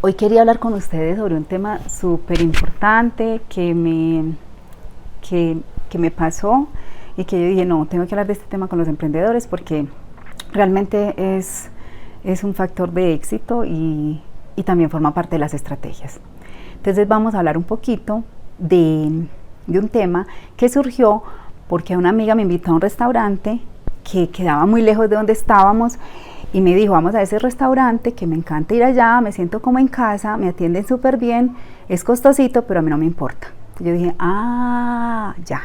Hoy quería hablar con ustedes sobre un tema súper importante que me pasó y que yo dije, no, tengo que hablar de este tema con los emprendedores porque realmente es un factor de éxito y también forma parte de las estrategias. Entonces vamos a hablar un poquito de un tema que surgió porque una amiga me invitó a un restaurante que quedaba muy lejos de donde estábamos y me dijo, vamos a ese restaurante que me encanta ir allá, me siento como en casa, me atienden súper bien, es costosito, pero a mí no me importa. Yo dije, ya.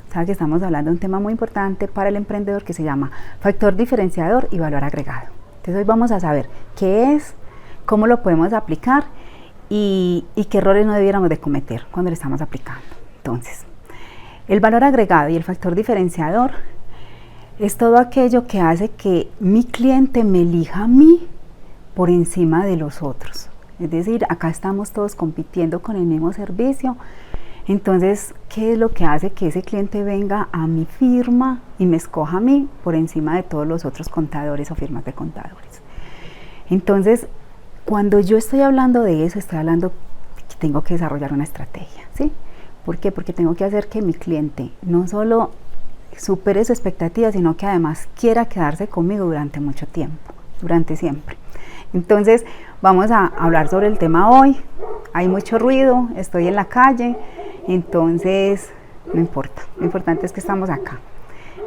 O sea que estamos hablando de un tema muy importante para el emprendedor que se llama factor diferenciador y valor agregado. Entonces hoy vamos a saber qué es, cómo lo podemos aplicar y qué errores no debiéramos de cometer cuando lo estamos aplicando. Entonces, el valor agregado y el factor diferenciador es todo aquello que hace que mi cliente me elija a mí por encima de los otros. Es decir, acá estamos todos compitiendo con el mismo servicio. Entonces, ¿qué es lo que hace que ese cliente venga a mi firma y me escoja a mí por encima de todos los otros contadores o firmas de contadores? Entonces, cuando yo estoy hablando de eso, estoy hablando que tengo que desarrollar una estrategia, ¿sí? ¿Por qué? Porque tengo que hacer que mi cliente no solo supere su expectativa, sino que además quiera quedarse conmigo durante mucho tiempo, durante siempre. Entonces, vamos a hablar sobre el tema hoy. Hay mucho ruido, estoy en la calle, entonces no importa, lo importante es que estamos acá.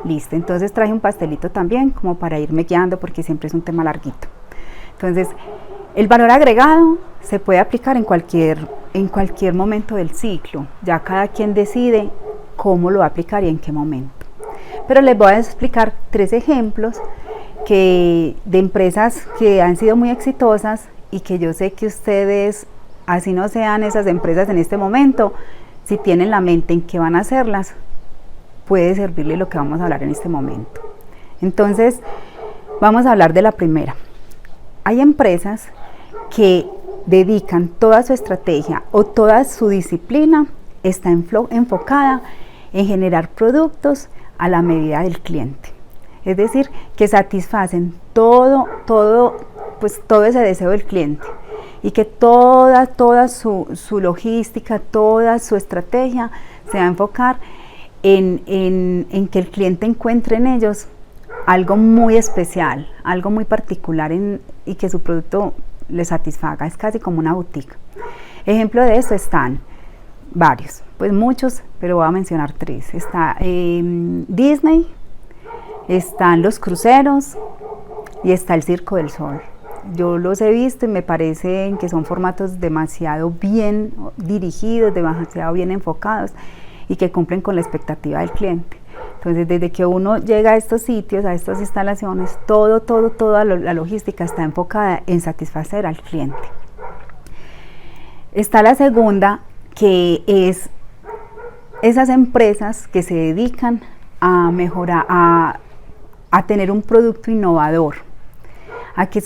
Listo, entonces traje un pastelito también como para irme guiando porque siempre es un tema larguito. Entonces, el valor agregado se puede aplicar en cualquier momento del ciclo, ya cada quien decide cómo lo va a aplicar y en qué momento. Pero les voy a explicar 3 ejemplos de empresas que han sido muy exitosas y que yo sé que ustedes, así no sean esas empresas en este momento, si tienen la mente en que van a hacerlas, puede servirle lo que vamos a hablar en este momento. Entonces, vamos a hablar de la primera. Hay empresas que dedican toda su estrategia o toda su disciplina, está enfocada en generar productos a la medida del cliente. Es decir, que satisfacen todo ese deseo del cliente y que toda su logística, toda su estrategia se va a enfocar en que el cliente encuentre en ellos algo muy especial, algo muy particular y que su producto le satisfaga. Es casi como una boutique. Ejemplo de eso están varios, pues muchos, pero voy a mencionar 3. Está Disney, están los cruceros y está el Circo del Sol. Yo los he visto y me parecen que son formatos demasiado bien dirigidos, demasiado bien enfocados y que cumplen con la expectativa del cliente. Entonces, desde que uno llega a estos sitios, a estas instalaciones, toda la logística está enfocada en satisfacer al cliente. Está la segunda, que es esas empresas que se dedican a mejorar, a tener un producto innovador, a que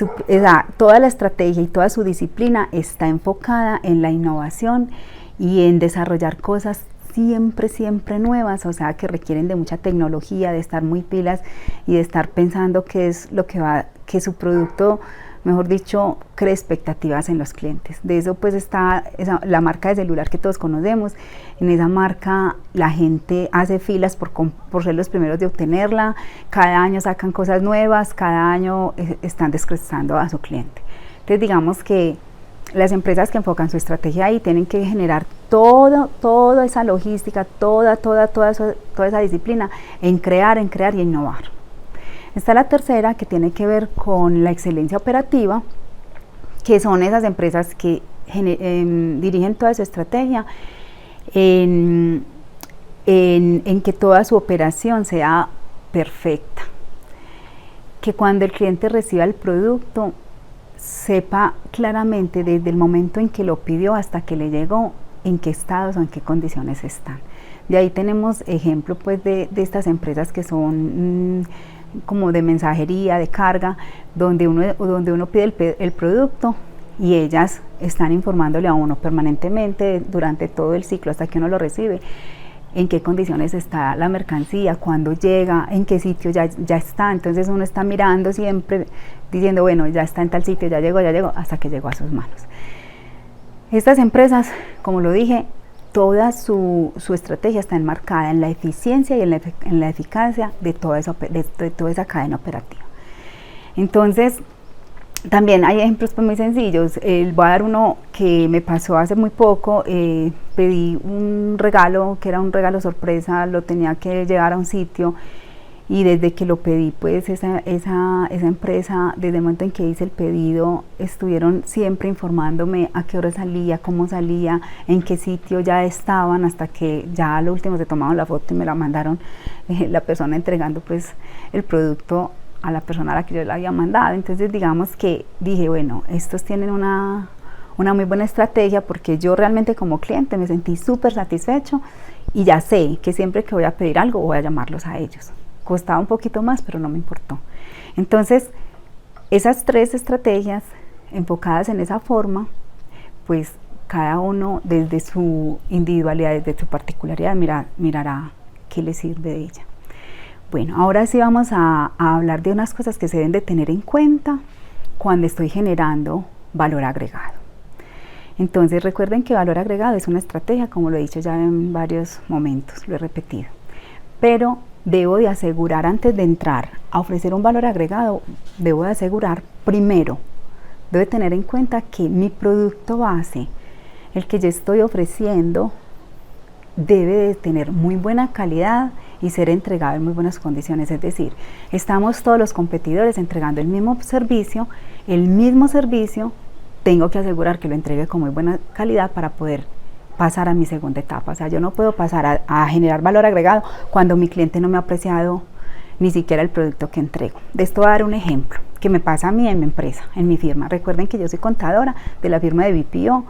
toda la estrategia y toda su disciplina está enfocada en la innovación y en desarrollar cosas siempre nuevas, o sea que requieren de mucha tecnología, de estar muy pilas y de estar pensando qué es lo que su producto, mejor dicho, cree expectativas en los clientes. De eso pues está la marca de celular que todos conocemos. En esa marca la gente hace filas por ser los primeros de obtenerla, cada año sacan cosas nuevas, cada año están descrestando a su cliente. Entonces digamos que las empresas que enfocan su estrategia ahí tienen que generar toda esa logística, toda esa disciplina en crear y innovar. Está la tercera, que tiene que ver con la excelencia operativa, que son esas empresas que dirigen toda su estrategia en que toda su operación sea perfecta, que cuando el cliente reciba el producto sepa claramente desde el momento en que lo pidió hasta que le llegó en qué estados o en qué condiciones están. De ahí tenemos ejemplo pues de estas empresas que son como de mensajería, de carga, donde uno pide el producto y ellas están informándole a uno permanentemente durante todo el ciclo hasta que uno lo recibe, en qué condiciones está la mercancía, cuándo llega, en qué sitio ya está. Entonces uno está mirando siempre, diciendo, bueno, ya está en tal sitio, ya llegó, hasta que llegó a sus manos. Estas empresas, como lo dije, toda su estrategia está enmarcada en la eficiencia y en la eficacia de toda esa cadena operativa. Entonces, también hay ejemplos pues muy sencillos. Voy a dar uno que me pasó hace muy poco. Pedí un regalo que era un regalo sorpresa, lo tenía que llevar a un sitio, y desde que lo pedí, pues esa empresa, desde el momento en que hice el pedido, estuvieron siempre informándome a qué hora salía, cómo salía, en qué sitio ya estaban, hasta que ya al último se tomaron la foto y me la mandaron, la persona entregando pues el producto a la persona a la que yo le había mandado. Entonces digamos que dije, bueno, estos tienen una muy buena estrategia, porque yo realmente como cliente me sentí súper satisfecho y ya sé que siempre que voy a pedir algo voy a llamarlos a ellos. Costaba un poquito más, pero no me importó. Entonces, esas 3 estrategias enfocadas en esa forma, pues cada uno desde su individualidad, desde su particularidad, mirará qué le sirve de ella. Bueno, ahora sí vamos a hablar de unas cosas que se deben de tener en cuenta cuando estoy generando valor agregado. Entonces, recuerden que valor agregado es una estrategia, como lo he dicho ya en varios momentos, lo he repetido. Pero debo de asegurar, antes de entrar a ofrecer un valor agregado, debo de asegurar primero, debo de tener en cuenta que mi producto base, el que yo estoy ofreciendo, debe de tener muy buena calidad y ser entregado en muy buenas condiciones. Es decir, estamos todos los competidores entregando el mismo servicio, tengo que asegurar que lo entregue con muy buena calidad para poder pasar a mi segunda etapa. O sea, yo no puedo pasar a generar valor agregado cuando mi cliente no me ha apreciado ni siquiera el producto que entrego. De esto voy a dar un ejemplo que me pasa a mí en mi empresa, en mi firma. Recuerden que yo soy contadora de la firma de BPO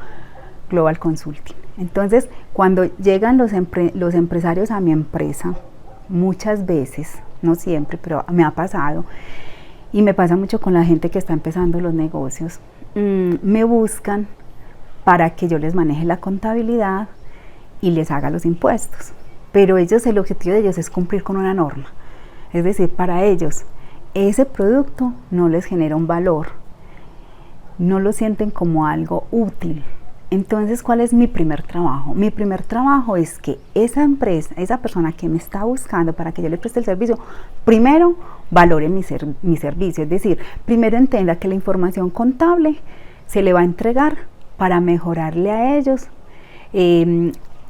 Global Consulting. Entonces, cuando llegan los empresarios a mi empresa, muchas veces, no siempre, pero me ha pasado, y me pasa mucho con la gente que está empezando los negocios, me buscan para que yo les maneje la contabilidad y les haga los impuestos. Pero el objetivo de ellos es cumplir con una norma. Es decir, para ellos, ese producto no les genera un valor, no lo sienten como algo útil. Entonces, ¿cuál es mi primer trabajo? Mi primer trabajo es que esa empresa, esa persona que me está buscando para que yo le preste el servicio, primero valore mi servicio. Es decir, primero entienda que la información contable se le va a entregar para mejorarle a ellos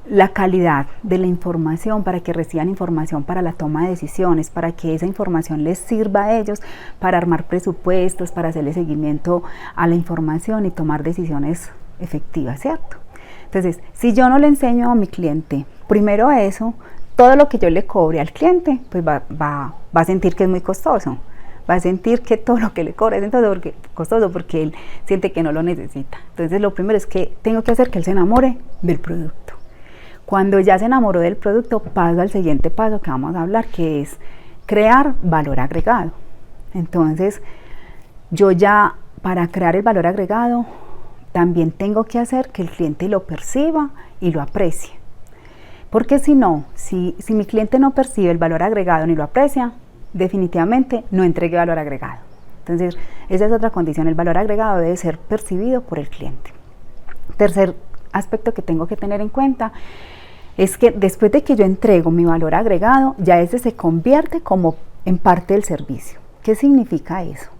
la calidad de la información, para que reciban información para la toma de decisiones, para que esa información les sirva a ellos para armar presupuestos, para hacerle seguimiento a la información y tomar decisiones efectivas, ¿cierto? Entonces, si yo no le enseño a mi cliente primero eso, todo lo que yo le cobre al cliente, pues va a sentir que es muy costoso. Va a sentir que todo lo que le cobre es costoso porque él siente que no lo necesita. Entonces, lo primero es que tengo que hacer que él se enamore del producto. Cuando ya se enamoró del producto, paso al siguiente paso que vamos a hablar, que es crear valor agregado. Entonces, yo ya, para crear el valor agregado, también tengo que hacer que el cliente lo perciba y lo aprecie. Porque si no, si mi cliente no percibe el valor agregado ni lo aprecia, definitivamente no entregue valor agregado. Entonces, esa es otra condición. El valor agregado debe ser percibido por el cliente. Tercer aspecto que tengo que tener en cuenta es que después de que yo entrego mi valor agregado, ya ese se convierte como en parte del servicio. ¿Qué significa eso?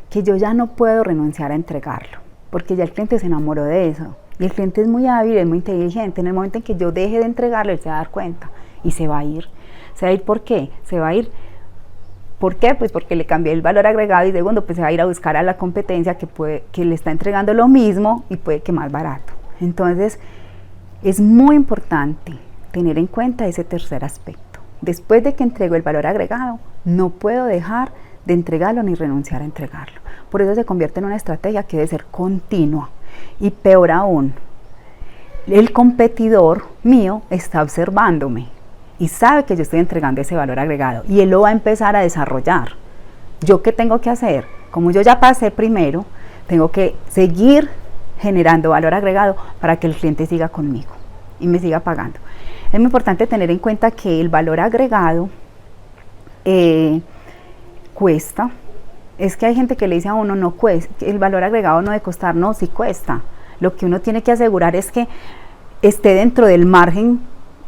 Que yo ya no puedo renunciar a entregarlo, porque ya el cliente se enamoró de eso. Y el cliente es muy hábil, es muy inteligente. En el momento en que yo deje de entregarlo, él se va a dar cuenta y se va a ir. ¿Se va a ir por qué? Se va a ir. ¿Por qué? Pues porque le cambié el valor agregado, y segundo, pues se va a ir a buscar a la competencia que le está entregando lo mismo y puede que más barato. Entonces, es muy importante tener en cuenta ese tercer aspecto. Después de que entrego el valor agregado, no puedo dejar de entregarlo ni renunciar a entregarlo. Por eso se convierte en una estrategia que debe ser continua. Y peor aún, el competidor mío está observándome y sabe que yo estoy entregando ese valor agregado, y él lo va a empezar a desarrollar. ¿Yo qué tengo que hacer? Como yo ya pasé primero, tengo que seguir generando valor agregado para que el cliente siga conmigo y me siga pagando. Es muy importante tener en cuenta que el valor agregado cuesta. Es que hay gente que le dice a uno, no cuesta, el valor agregado no debe costar. No, sí cuesta. lo que uno tiene que asegurar es que esté dentro del margen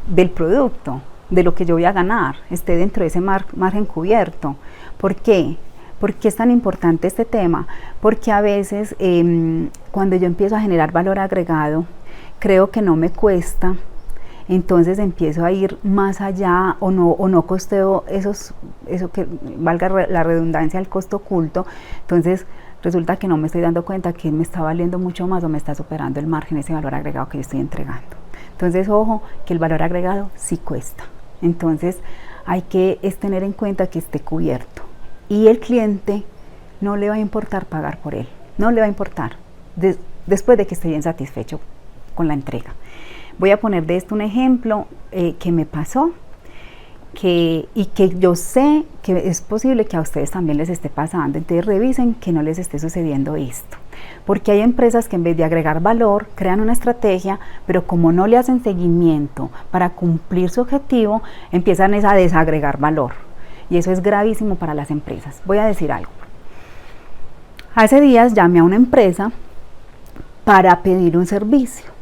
del producto, de lo que yo voy a ganar, esté dentro de ese margen cubierto. ¿Por qué? ¿Por qué es tan importante este tema? Porque a veces cuando yo empiezo a generar valor agregado, creo que no me cuesta, entonces empiezo a ir más allá o no costeo eso que valga la redundancia, el costo oculto. Entonces resulta que no me estoy dando cuenta que me está valiendo mucho más o me está superando el margen, ese valor agregado que yo estoy entregando. Entonces ojo, que el valor agregado sí cuesta. Entonces hay que tener en cuenta que esté cubierto y el cliente no le va a importar pagar por él, no le va a importar después de que esté bien satisfecho con la entrega. Voy a poner de esto un ejemplo que me pasó y que yo sé que es posible que a ustedes también les esté pasando. Entonces revisen que no les esté sucediendo esto, porque hay empresas que en vez de agregar valor crean una estrategia, pero como no le hacen seguimiento para cumplir su objetivo, empiezan a desagregar valor, y eso es gravísimo para las empresas. Voy a decir algo. Hace días llamé a una empresa para pedir un servicio.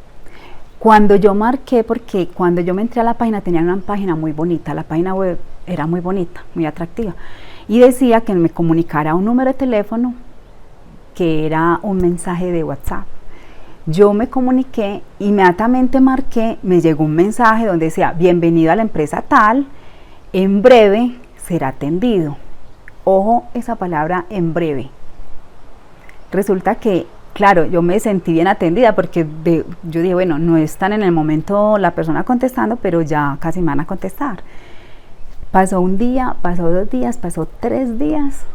Cuando yo marqué, porque cuando yo me entré a la página, tenían una página muy bonita, la página web era muy bonita, muy atractiva, y decía que me comunicara un número de teléfono que era un mensaje de WhatsApp. Yo me comuniqué, inmediatamente marqué, me llegó un mensaje donde decía: bienvenido a la empresa tal, en breve será atendido. Ojo, esa palabra, en breve. Resulta que, claro, yo me sentí bien atendida porque yo dije, bueno, no están en el momento la persona contestando, pero ya casi me van a contestar. Pasó un día, pasó 2 días, pasó 3 días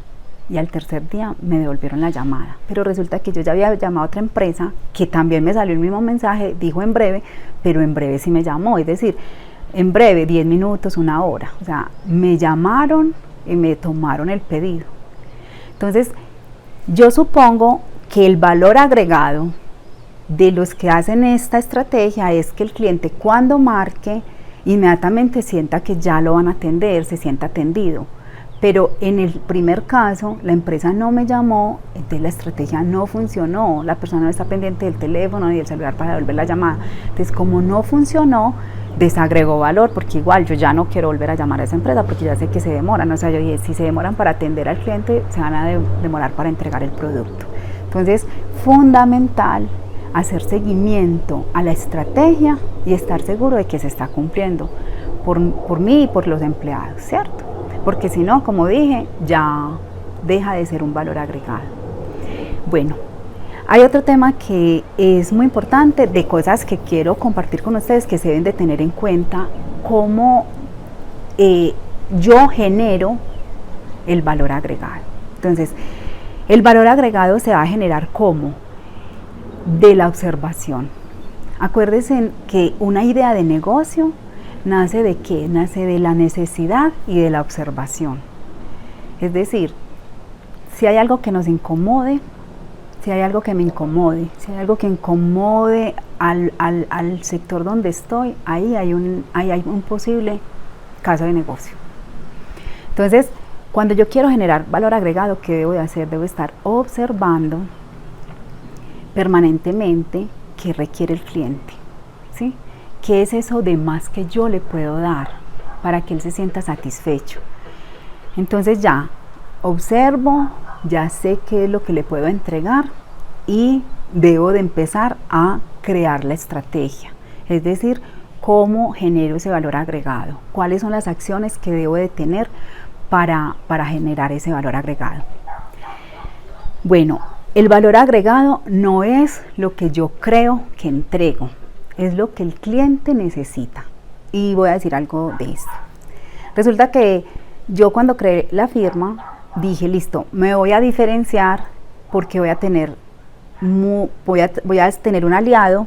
y al tercer día me devolvieron la llamada. Pero resulta que yo ya había llamado a otra empresa que también me salió el mismo mensaje, dijo en breve, pero en breve sí me llamó, es decir, en breve, 10 minutos, 1 hora. O sea, me llamaron y me tomaron el pedido. Entonces, yo supongo que el valor agregado de los que hacen esta estrategia es que el cliente, cuando marque, inmediatamente sienta que ya lo van a atender, se sienta atendido. Pero en el primer caso, la empresa no me llamó, entonces la estrategia no funcionó, la persona no está pendiente del teléfono ni del celular para devolver la llamada. Entonces, como no funcionó, desagregó valor, porque igual yo ya no quiero volver a llamar a esa empresa porque ya sé que se demoran. O sea, yo dije, si se demoran para atender al cliente, se van a demorar para entregar el producto. Entonces, fundamental hacer seguimiento a la estrategia y estar seguro de que se está cumpliendo por mí y por los empleados, ¿cierto? Porque si no, como dije, ya deja de ser un valor agregado. Bueno, hay otro tema que es muy importante, de cosas que quiero compartir con ustedes que se deben de tener en cuenta, cómo yo genero el valor agregado. Entonces, el valor agregado se va a generar ¿cómo? De la observación. Acuérdense que una idea de negocio nace ¿de qué? Nace de la necesidad y de la observación. Es decir, si hay algo que nos incomode, si hay algo que me incomode, si hay algo que incomode al sector donde estoy, ahí hay un posible caso de negocio. Entonces, cuando yo quiero generar valor agregado, ¿qué debo de hacer? Debo estar observando permanentemente qué requiere el cliente, ¿sí? ¿Qué es eso de más que yo le puedo dar para que él se sienta satisfecho? Entonces ya observo, ya sé qué es lo que le puedo entregar y debo de empezar a crear la estrategia, es decir, cómo genero ese valor agregado, cuáles son las acciones que debo de tener para generar ese valor agregado. Bueno, el valor agregado no es lo que yo creo que entrego, es lo que el cliente necesita. Y voy a decir algo de esto. Resulta que yo cuando creé la firma dije, listo, me voy a diferenciar porque voy a tener un aliado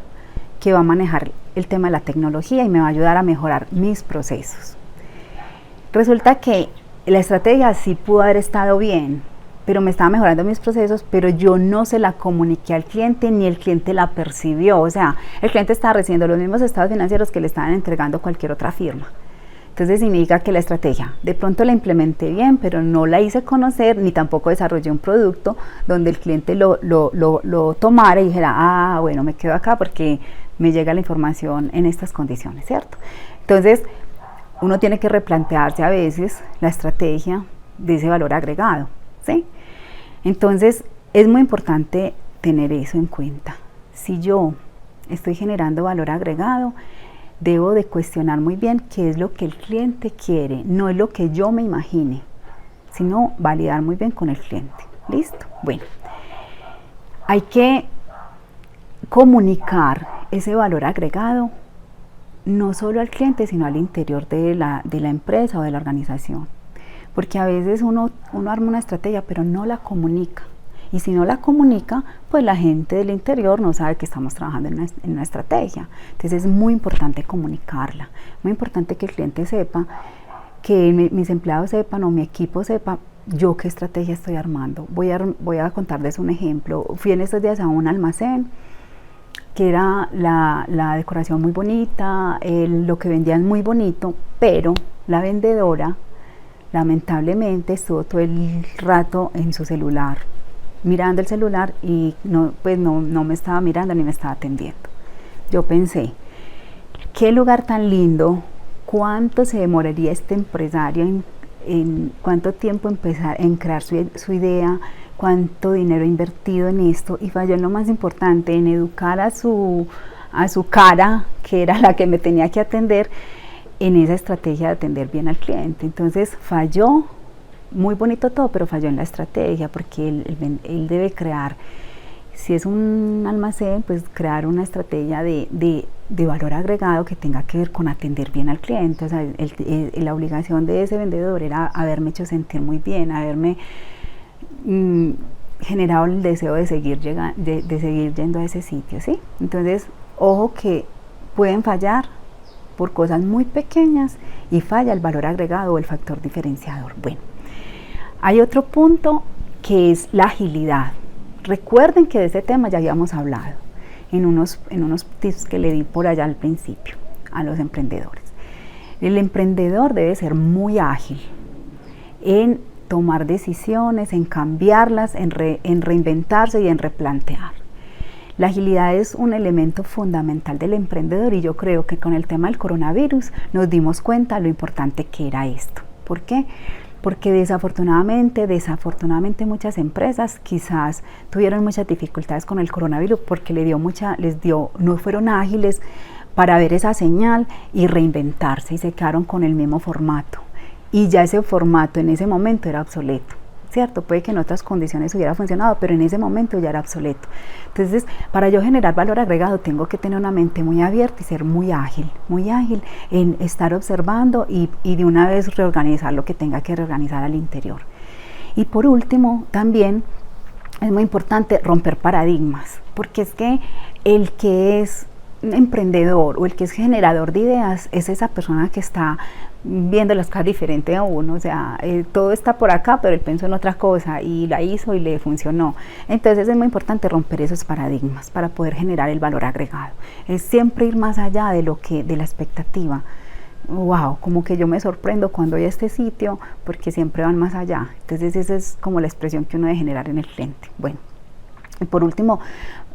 que va a manejar el tema de la tecnología y me va a ayudar a mejorar mis procesos. Resulta que la estrategia sí pudo haber estado bien, pero me estaba mejorando mis procesos, pero yo no se la comuniqué al cliente ni el cliente la percibió. O sea, el cliente estaba recibiendo los mismos estados financieros que le estaban entregando cualquier otra firma. Entonces significa que la estrategia de pronto la implementé bien, pero no la hice conocer, ni tampoco desarrollé un producto donde el cliente lo tomara y dijera, ah, bueno, me quedo acá porque me llega la información en estas condiciones, ¿cierto? Entonces, uno tiene que replantearse a veces la estrategia de ese valor agregado, ¿sí? Entonces, es muy importante tener eso en cuenta. Si yo estoy generando valor agregado, debo de cuestionar muy bien qué es lo que el cliente quiere, no es lo que yo me imagine, sino validar muy bien con el cliente. ¿Listo? Bueno, hay que comunicar ese valor agregado no solo al cliente, sino al interior de la empresa o de la organización. Porque a veces uno arma una estrategia, pero no la comunica. Y si no la comunica, pues la gente del interior no sabe que estamos trabajando en una estrategia. Entonces es muy importante comunicarla, muy importante que el cliente sepa, que mis empleados sepan o mi equipo sepa yo qué estrategia estoy armando. Voy a contarles un ejemplo. Fui en estos días a un almacén que era la decoración muy bonita, lo que vendían muy bonito, pero la vendedora lamentablemente estuvo todo el rato en su celular, mirando el celular y no me estaba mirando ni me estaba atendiendo. Yo pensé, qué lugar tan lindo, cuánto se demoraría este empresario en cuánto tiempo empezar en crear su idea, cuánto dinero invertido en esto, y falló en lo más importante, en educar a su cara, que era la que me tenía que atender, en esa estrategia de atender bien al cliente. Entonces falló, muy bonito todo, pero falló en la estrategia, porque él debe crear, si es un almacén, pues crear una estrategia de valor agregado que tenga que ver con atender bien al cliente. O sea, la obligación de ese vendedor era haberme hecho sentir muy bien, haberme generado el deseo de seguir yendo a ese sitio, ¿sí? Entonces, ojo que pueden fallar por cosas muy pequeñas y falla el valor agregado o el factor diferenciador. Bueno, hay otro punto que es la agilidad. Recuerden que de este tema ya habíamos hablado en unos tips que le di por allá al principio a los emprendedores. El emprendedor debe ser muy ágil en tomar decisiones, en cambiarlas, en reinventarse y en replantear. La agilidad es un elemento fundamental del emprendedor y yo creo que con el tema del coronavirus nos dimos cuenta de lo importante que era esto. ¿Por qué? Porque desafortunadamente muchas empresas quizás tuvieron muchas dificultades con el coronavirus porque no fueron ágiles para ver esa señal y reinventarse y se quedaron con el mismo formato. Y ya ese formato en ese momento era obsoleto, ¿cierto? Puede que en otras condiciones hubiera funcionado, pero en ese momento ya era obsoleto. Entonces, para yo generar valor agregado, tengo que tener una mente muy abierta y ser muy ágil en estar observando y de una vez reorganizar lo que tenga que reorganizar al interior. Y por último, también es muy importante romper paradigmas, porque es que el que es emprendedor o el que es generador de ideas es esa persona que está viendo las cosas diferente a uno, o sea, todo está por acá, pero él pensó en otra cosa y la hizo y le funcionó. Entonces es muy importante romper esos paradigmas para poder generar el valor agregado. Es siempre ir más allá de la expectativa. Wow, como que yo me sorprendo cuando voy a este sitio porque siempre van más allá. Entonces esa es como la expresión que uno debe generar en el cliente. Bueno, y por último,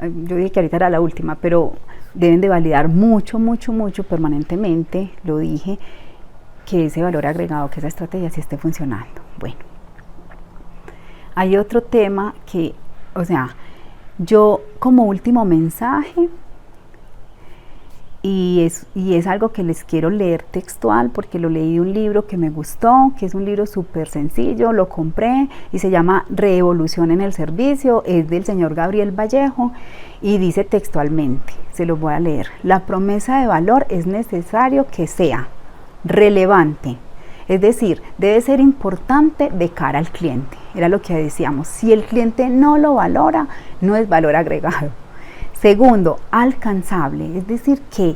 yo dije que ahorita era la última, pero deben de validar mucho permanentemente, lo dije, que ese valor agregado, que esa estrategia sí esté funcionando. Bueno, hay otro tema que, o sea, yo como último mensaje, y es algo que les quiero leer textual porque lo leí de un libro que me gustó, que es un libro súper sencillo, lo compré y se llama Revolución en el Servicio, es del señor Gabriel Vallejo y dice textualmente, se lo voy a leer: la promesa de valor es necesario que sea relevante, es decir, debe ser importante de cara al cliente. Era lo que decíamos, si el cliente no lo valora, no es valor agregado. Segundo, alcanzable, es decir, que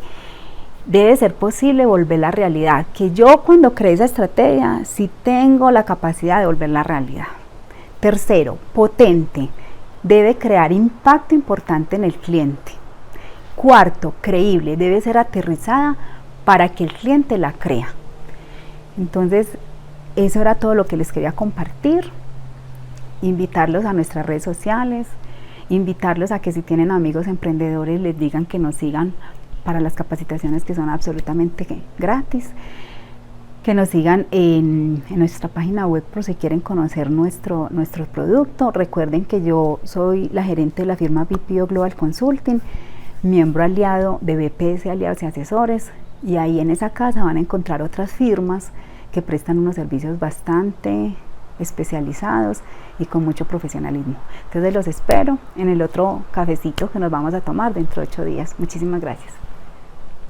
debe ser posible volver la realidad, que yo cuando creé esa estrategia sí tengo la capacidad de volver la realidad. Tercero, potente, debe crear impacto importante en el cliente. Cuarto, creíble, debe ser aterrizada para que el cliente la crea. Entonces, eso era todo lo que les quería compartir. Invitarlos a nuestras redes sociales, invitarlos a que si tienen amigos emprendedores les digan que nos sigan para las capacitaciones que son absolutamente gratis, que nos sigan en nuestra página web por si quieren conocer nuestro producto. Recuerden que yo soy la gerente de la firma BPO Global Consulting, miembro aliado de BPS Aliados y Asesores, y ahí en esa casa van a encontrar otras firmas que prestan unos servicios bastante especializados y con mucho profesionalismo. Entonces los espero en el otro cafecito que nos vamos a tomar dentro de 8 días. Muchísimas gracias.